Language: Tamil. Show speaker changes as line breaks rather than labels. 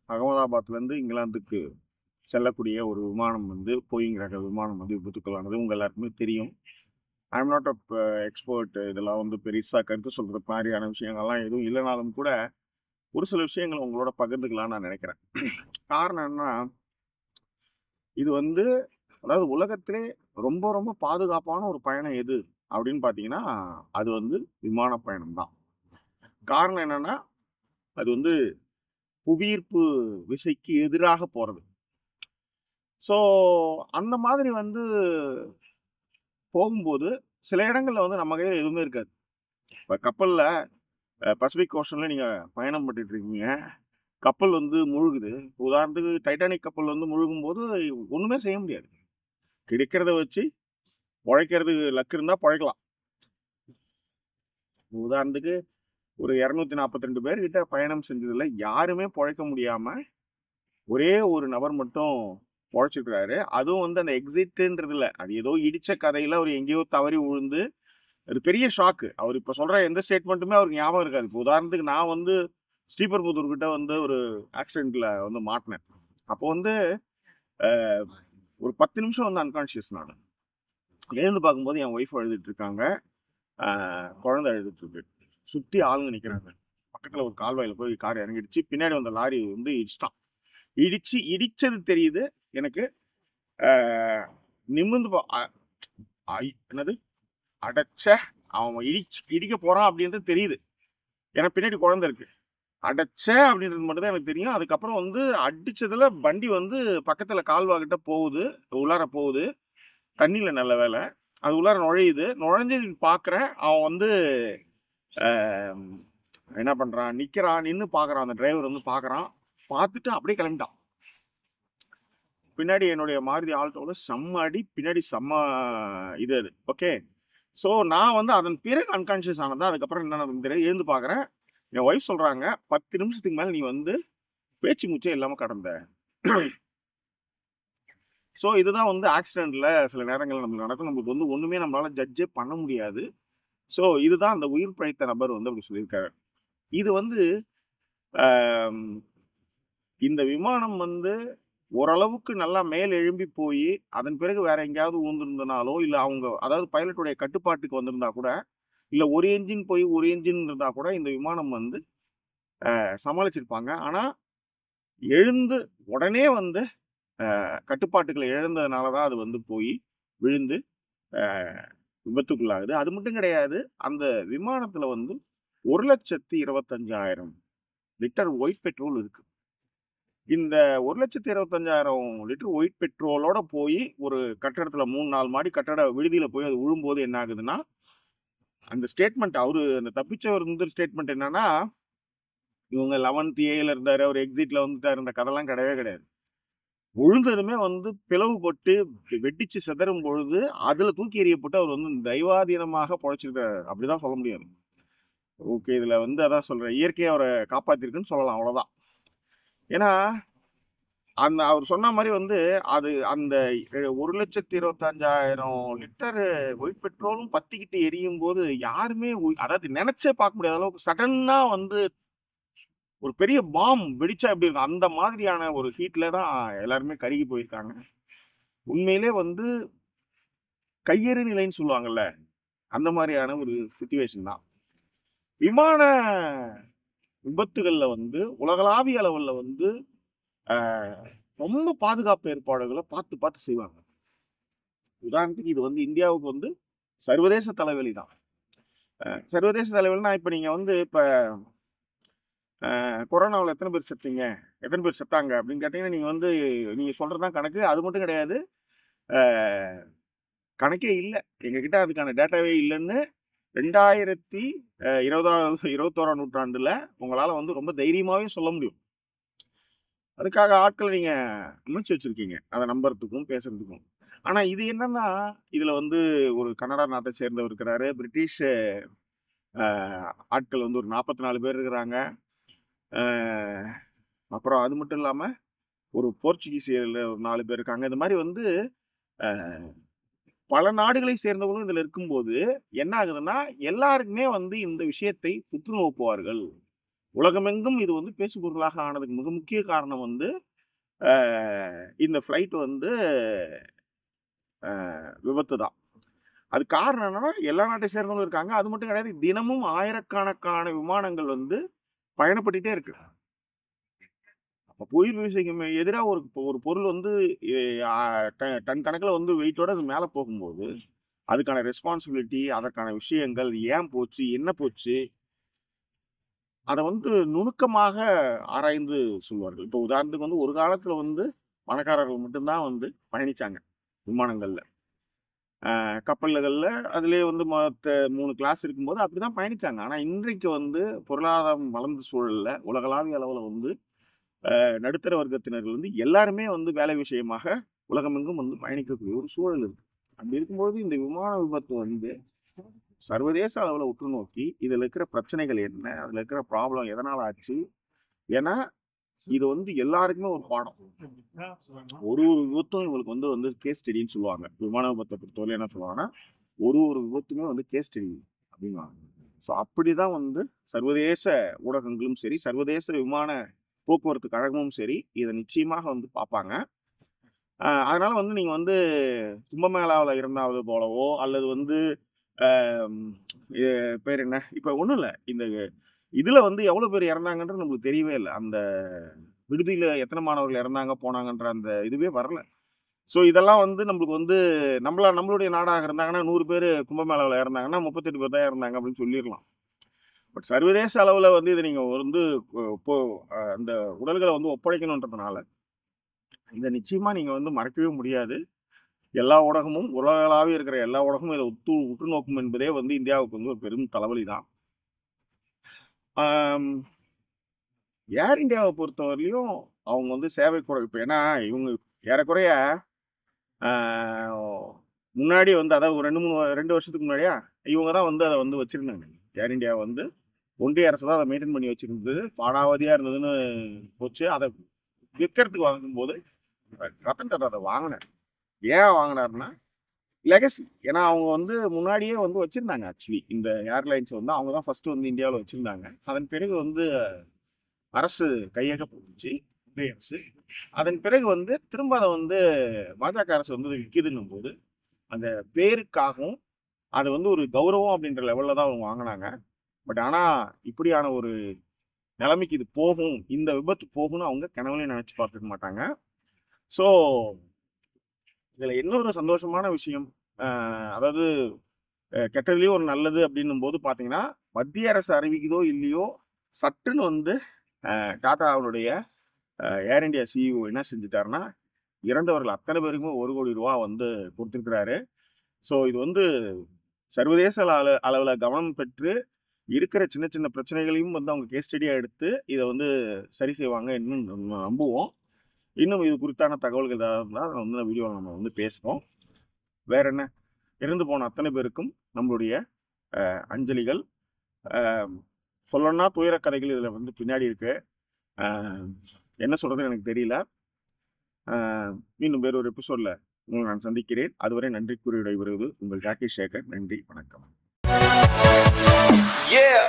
அகமதாபாத்லேருந்து இங்கிலாந்துக்கு செல்லக்கூடிய ஒரு விமானம் வந்து போயிங் ரக விமானம் வந்து விபத்துக்குள்ளானது உங்கள் எல்லாருக்குமே தெரியும். I am not a expert. இதெல்லாம் வந்து பெருசாக கருத்து சொல்கிற மாதிரியான விஷயங்கள்லாம் எதுவும் இல்லைனாலும் கூட ஒரு சில விஷயங்கள் உங்களோட பகிர்ந்துக்கலாம்னு நான் நினைக்கிறேன். காரணம் என்னன்னா, இது வந்து அதாவது உலகத்திலே ரொம்ப ரொம்ப பாதுகாப்பான ஒரு பயணம் எது அப்படின்னு பார்த்தீங்கன்னா, அது வந்து விமான பயணம் தான். காரணம் என்னன்னா, அது வந்து புவியீர்ப்பு விசைக்கு எதிராக போறது. ஸோ அந்த மாதிரி வந்து போகும்போது, சில இடங்கள்ல வந்து நம்ம கையில எதுவுமே இருக்காது. இப்ப கப்பல்ல பசிபிக் ஓஷன்ல நீங்க பயணம் பண்ணிட்டு இருக்கீங்க. கப்பல் வந்து முழுகுது. உதாரணத்துக்கு டைட்டானிக் கப்பல் வந்து முழுகும்போது ஒண்ணுமே செய்ய முடியாது. கிடைக்கிறத வச்சு பொழைக்கிறது லக் இருந்தா பொழைக்கலாம். உதாரணத்துக்கு ஒரு 242 பேர்கிட்ட பயணம் செஞ்சதுல யாருமே பொழைக்க முடியாம, ஒரே ஒரு நபர் மட்டும் பொழைச்சிருக்கிறாரு. அதுவும் வந்து அந்த எக்ஸிட்ன்றதுல, அது ஏதோ இடிச்ச கதையில அவர் எங்கேயோ தவறி விழுந்து அது பெரிய ஷாக்கு. அவர் இப்ப சொல்ற எந்த ஸ்டேட்மெண்ட்டுமே அவருக்கு ஞாபகம் இருக்காது. இப்போ உதாரணத்துக்கு நான் வந்து ஸ்ரீபெரும்புதூர் கிட்ட வந்து ஒரு ஆக்சிடென்ட்ல வந்து மாட்டுனேன். அப்போ வந்து ஒரு 10 நிமிஷம் வந்து அன்கான்ஷியஸ் நானு. எழுந்து பார்க்கும்போது என் ஒய்ஃப் அழுதுட்டு இருக்காங்க. அ குழந்தை அழுதுட்டு இருக்கு. சுத்தி ஆளுங்க நிக்கிறாங்க. பக்கத்துல ஒரு கால்வாயில போய் கார் இறங்கிடுச்சு. பின்னாடி வந்த லாரி வந்து இடிச்சுட்டான். இடிச்சது தெரியுது எனக்கு. அ நிமிர்ந்து பா அ என்னது? அடச்சே! அவன் இடிக்க போறான் அப்படின்றது தெரியுது. ஏன்னா பின்னாடி குழந்தை இருக்கு. அடச்சே! அப்படின்றது மட்டும் தான் எனக்கு தெரியும். அதுக்கப்புறம் வந்து அடிச்சதுல வண்டி வந்து பக்கத்துல கால்வா கிட்ட போகுது. உள்ளார போகுது. தண்ணீல நல்ல வேளை. அது உள்ளார நுழையுது. நுழைஞ்சு பார்க்குறேன். அவன் வந்து அ என்ன பண்றான்? நிக்கிறான். நின்னு பார்க்குறான். அந்த டிரைவர் வந்து பார்க்குறான். பார்த்துட்டு அப்படியே கிளம்பிட்டான். பின்னாடி என்னுடைய மாருதி ஆல்டோல செம்ம அடி. பின்னாடி செம்ம இது அது. ஓகே. ஸோ நான் வந்து அதன் பிறகு அன்கான்ஷியஸ் ஆனது தான். அதுக்கப்புறம் என்ன நடந்ததுன்னு தெரியாது. எழுந்து பார்க்குறேன். என் ஒய்ஃப் சொல்றாங்க, "10 நிமிஷத்துக்கு மேல நீ வந்து பேச்சு மூச்சே இல்லாம கடந்த." ஸோ இதுதான் வந்து ஆக்சிடென்ட்ல சில நேரங்கள்ல நமக்கு நடக்கும். நமக்கு வந்து ஒண்ணுமே நம்மளால ஜட்ஜே பண்ண முடியாது. ஸோ இதுதான் அந்த உயிர் பிழைத்த நபர் வந்து அப்படி சொல்லியிருக்காரு. இது வந்து அம் இந்த விமானம் வந்து ஓரளவுக்கு நல்லா மேல் எழும்பி போயி, அதன் பிறகு வேற எங்கேயாவது விழுந்திருந்தனாலோ, இல்ல அவங்க அதாவது பைலட்டுடைய கட்டுப்பாட்டுக்கு வந்திருந்தா கூட, இல்ல ஒரு என்ஜின் போய் ஒரு என்ஜின் இருந்தா கூட இந்த விமானம் வந்து சமாளிச்சிருப்பாங்க. ஆனா எழுந்து உடனே வந்து கட்டுப்பாட்டுகள இழந்ததுனால தான் அது வந்து போய் விழுந்து அ விபத்துக்குள்ளாகுது. அது மட்டும் கிடையாது. அந்த விமானத்துல வந்து 1,25,000 லிட்டர் ஒயிட் பெட்ரோல் இருக்கு. இந்த 1,25,000 லிட்டர் ஒயிட் பெட்ரோலோட போய் ஒரு கட்டடத்துல 3, 4 மாடி கட்டட விடுதியில போய் அது விழும்போது என்ன ஆகுதுன்னா, அந்த ஸ்டேட்மெண்ட் அவரு அந்த தப்பிச்சவர் வந்து ஸ்டேட்மெண்ட் என்னன்னா, இவங்க 11த் ஏல இருந்தாரு. அவரு எக்ஸிட்ல வந்துட்டாரு. இந்த கதைலாம் கிடையவே கிடையாது. விழுந்ததுமே வந்து பிளவுபட்டு வெடிச்சு சிதறும் பொழுது, அதுல தூக்கி எறியப்பட்டு அவர் வந்து தெய்வாதீனமாக பொழைச்சிருக்காரு. அப்படிதான் சொல்ல முடியும். ஓகே. இதுல வந்து அதான் சொல்றேன். இயற்கையே அவர காப்பாத்திருக்குன்னு சொல்லலாம். அவ்வளவுதான். ஏன்னா, அந்த அவர் சொன்ன மாரி வந்து, அது அந்த 1,25,000 லிட்டர் ஒயிட் பெட்ரோலும் பத்திக்கிட்டு எரியும்போது, யாருமே அதாவது நெனச்சே பார்க்க முடியாத அளவுக்கு சடன்னா வந்து ஒரு பெரிய பாம் வெடிச்சா எப்படி இருக்கும்? அந்த மாதிரியான ஒரு ஹீட்ல தான் எல்லாருமே கருகி போயிருக்காங்க. உண்மையிலே வந்து கையறு நிலைன்னு சொல்லுவாங்கல்ல, அந்த மாரியான ஒரு சிச்சுவேஷன் தான். விமான விபத்துகள்ல வந்து உலகளாவிய அளவுல வந்து அ ரொம்ப பாதுகாப்பு ஏற்பாடுகள பார்த்து, பார்த்து செய்வாங்க. உதாரணத்துக்கு இது வந்து இந்தியாவுக்கு வந்து சர்வதேச தலைவலி தான். சர்வதேச தலைவலினா இப்ப நீங்க வந்து இப்ப கொரோனாவுல எத்தன பேர் செத்தீங்க? எத்தன பேர் செத்தாங்க? அப்படின்னு கேட்டீங்கன்னா, நீங்க வந்து நீங்க சொல்றது தான் கணக்கு. அது மட்டும் கிடையாது. அ கணக்கே இல்ல. எங்ககிட்ட அதுக்கான டேட்டாவே இல்லன்னு 2020 21ஆம் நூற்றாண்டுல உங்களால வந்து ரொம்ப தைரியமாவே சொல்ல முடியும். அதுக்காக ஆட்கள நீங்க அமைச்சு வச்சிருக்கீங்க. அத நம்புறதுக்கும், பேசுறதுக்கும். ஆனா இது என்னன்னா, இதுல வந்து ஒரு கனடா நாட்ட சேர்ந்தவர் இருக்கிறாரு. பிரிட்டிஷ் அ ஆட்கள் வந்து ஒரு 44 பேர் இருக்கிறாங்க. அ அப்புறம் அது மட்டும் இல்லாம, ஒரு போர்ச்சுகீசியர்ல ஒரு 4 பேர் இருக்காங்க. இந்த மாரி வந்து அ பல நாடுகளை சேர்ந்தவங்களும் இதுல இருக்கும்போது, என்ன ஆகுதுன்னா, எல்லாருக்குமே வந்து இந்த விஷயத்தை உற்று நோக்குவார்கள். உலகமெங்கும் இது வந்து பேசுபொருளாக ஆனதுக்கு மிக முக்கிய காரணம் வந்து இந்த ஃப்ளைட் வந்து விபத்து தான். அது காரணம் என்னன்னா, எல்லா நாட்டை சேர்ந்தவங்களும் இருக்காங்க. அது மட்டும் கிடையாது. தினமும் ஆயிரக்கணக்கான விமானங்கள் வந்து பயணப்பட்டுட்டே இருக்கு. அப்ப புயல் வீசைக்கு எதிரா ஒரு பொருள் வந்து டன் கணக்குல வந்து வெயிட்டோட அது மேல போகும்போது, அதுக்கான ரெஸ்பான்சிபிலிட்டி, அதற்கான விஷயங்கள், ஏன் போச்சு? என்ன போச்சு? அத வந்து நுணுக்கமாக ஆராய்ந்து சொல்வார்கள். இப்போ உதாரணத்துக்கு வந்து ஒரு காலத்துல வந்து பணக்காரர்கள் மட்டும் தான் வந்து பயணிச்சாங்க விமானங்கள்ல. கப்பல்கள்ல அதிலேயே வந்து 3 கிளாஸ் இருக்கும்போது அப்படிதான் பயணிச்சாங்க. ஆனா இன்றைக்கு வந்து பொருளாதாரம் வளர்ந்த சூழல்ல உலகளாவிய அளவுல வந்து நடுத்தர வர்க்கத்தினர்கள் வந்து எல்லாருமே வந்து வேலை விஷயமாக உலகமெங்கும் வந்து பயணிக்கக்கூடிய ஒரு சூழல் இருக்கு. அப்படி இருக்கும்போது இந்த விமான விபத்து வந்து சர்வதேச அளவுல உற்று நோக்கி இதுல இருக்கிற பிரச்சனைகள் என்ன, அதுல இருக்கிற ப்ராப்ளம் எதனால ஆச்சு, ஏன்னா இது வந்து எல்லாருக்குமே ஒரு பாடம். ஒரு விபத்தும் இவங்களுக்கு வந்து கேஸ் ஸ்டடின்னு சொல்லுவாங்க. விமான விபத்தை பொறுத்தவரை என்ன சொல்லுவாங்கன்னா, ஒரு விபத்துமே வந்து கேஸ் ஸ்டடி அப்படின்வாங்க. ஸோ அப்படிதான் வந்து சர்வதேச ஊடகங்களும் சரி, சர்வதேச விமான போக்குவரத்து கழகமும் சரி, இதை நிச்சயமாக வந்து பார்ப்பாங்க. அதனால வந்து நீங்க வந்து கும்பமேளாவில் இருந்தாவது போலவோ அல்லது வந்து பேர் என்ன, இப்ப ஒண்ணும் இல்லை, இந்த இதுல வந்து எவ்வளவு பேர் இறந்தாங்கன்றது நம்மளுக்கு தெரியவே இல்லை. அந்த விடுதியில எத்தனை மாணவர்கள் இறந்தாங்க போனாங்கன்ற அந்த இதுவே வரல. ஸோ இதெல்லாம் வந்து நம்மளுக்கு வந்து நம்மளுடைய நாடாக இருந்தாங்கன்னா 100 பேர் கும்பமேளாவில் இறந்தாங்கன்னா 38 பேர் தான் இறந்தாங்க அப்படின்னு சொல்லிடலாம். பட் சர்வதேச அளவில் வந்து இதை நீங்க வந்து இப்போ அந்த உடல்களை வந்து ஒப்படைக்கணுன்றதுனால இதை நிச்சயமா நீங்க வந்து மறக்கவே முடியாது. எல்லா ஊடகமும் உலகளாவிய இருக்கிற எல்லா ஊடகமும் இதை உற்று நோக்கும் என்பதே வந்து இந்தியாவுக்கு வந்து ஒரு பெரும் தலைவலி தான். ஏர் இந்தியாவை பொறுத்தவரையிலையும் அவங்க வந்து சேவை குறைப்பு, ஏன்னா இவங்க ஏறக்குறைய முன்னாடி வந்து அதாவது ஒரு 2 வருஷத்துக்கு முன்னாடியா இவங்க தான் வந்து அதை வந்து வச்சிருந்தாங்க. ஏர் இந்தியா வந்து ஒன்றிய அரசு தான் அதை மெயின்டைன் பண்ணி வச்சிருந்தது. பாடாவதியா இருந்ததுன்னு போச்சு. அதை விற்கிறதுக்கு வாங்கும்போது ரத்தன் டாடா அதை வாங்கினார். ஏன் வாங்கினார்னா லெகசி. ஏன்னா அவங்க வந்து முன்னாடியே வந்து வச்சிருந்தாங்க. ஆக்சுவலி இந்த ஏர்லைன்ஸ் வந்து அவங்க தான் ஃபர்ஸ்ட் வந்து இந்தியாவில் வச்சிருந்தாங்க. அதன் பிறகு வந்து அரசு கையகப்படுத்துச்சு, ஒன்றிய அரசு. அதன் பிறகு வந்து திரும்ப அதை வந்து பாஜக அரசு வந்து விற்கிதுன்னும் போது அந்த பேருக்காகவும் அது வந்து ஒரு கௌரவம் அப்படின்ற லெவல்ல தான் அவங்க வாங்கினாங்க. பட் ஆனா இப்படியான ஒரு நிலைமைக்கு இது போகும், இந்த விபத்து போகும்னு அவங்க கனவுலையும் நினைச்சு பார்த்துக்க மாட்டாங்க. ஸோ இதுல இன்னொரு சந்தோஷமான விஷயம், அதாவது கெட்டதுலயும் ஒரு நல்லது அப்படின்னும் போது பாத்தீங்கன்னா, மத்திய அரசு அறிவிக்குதோ இல்லையோ சட்டுன்னு வந்து டாடா அவருடைய ஏர் இந்தியா சிஇஓ என்ன செஞ்சுட்டாருன்னா, இறந்தவர்கள் அத்தனை பேருக்குமே 1 கோடி ரூபா வந்து கொடுத்துருக்கிறாரு. ஸோ இது வந்து சர்வதேச அளவுல கவனம் பெற்று இருக்கிற சின்ன சின்ன பிரச்சனைகளையும் வந்து அவங்க கேஸ் ஸ்டடியா எடுத்து இதை வந்து சரி செய்வாங்க இன்னும் நம்புவோம். இன்னும் இது குறித்தான தகவல்கள் ஏதாவது இருந்தால் வந்து வீடியோவில் நம்ம வந்து பேசுகிறோம். வேற என்ன, இறந்து போன அத்தனை பேருக்கும் நம்மளுடைய அஞ்சலிகள். சொல்லணும்னா துயர கதைகள் இதில் வந்து பின்னாடி இருக்கு. என்ன சொல்றது எனக்கு தெரியல. மீண்டும் வேறொரு எபிசோட்ல உங்களை நான் சந்திக்கிறேன். அதுவரை நன்றி கூறி விடைபெறுவது உங்கள் ஜாக்கி சேகர். நன்றி, வணக்கம். Yeah.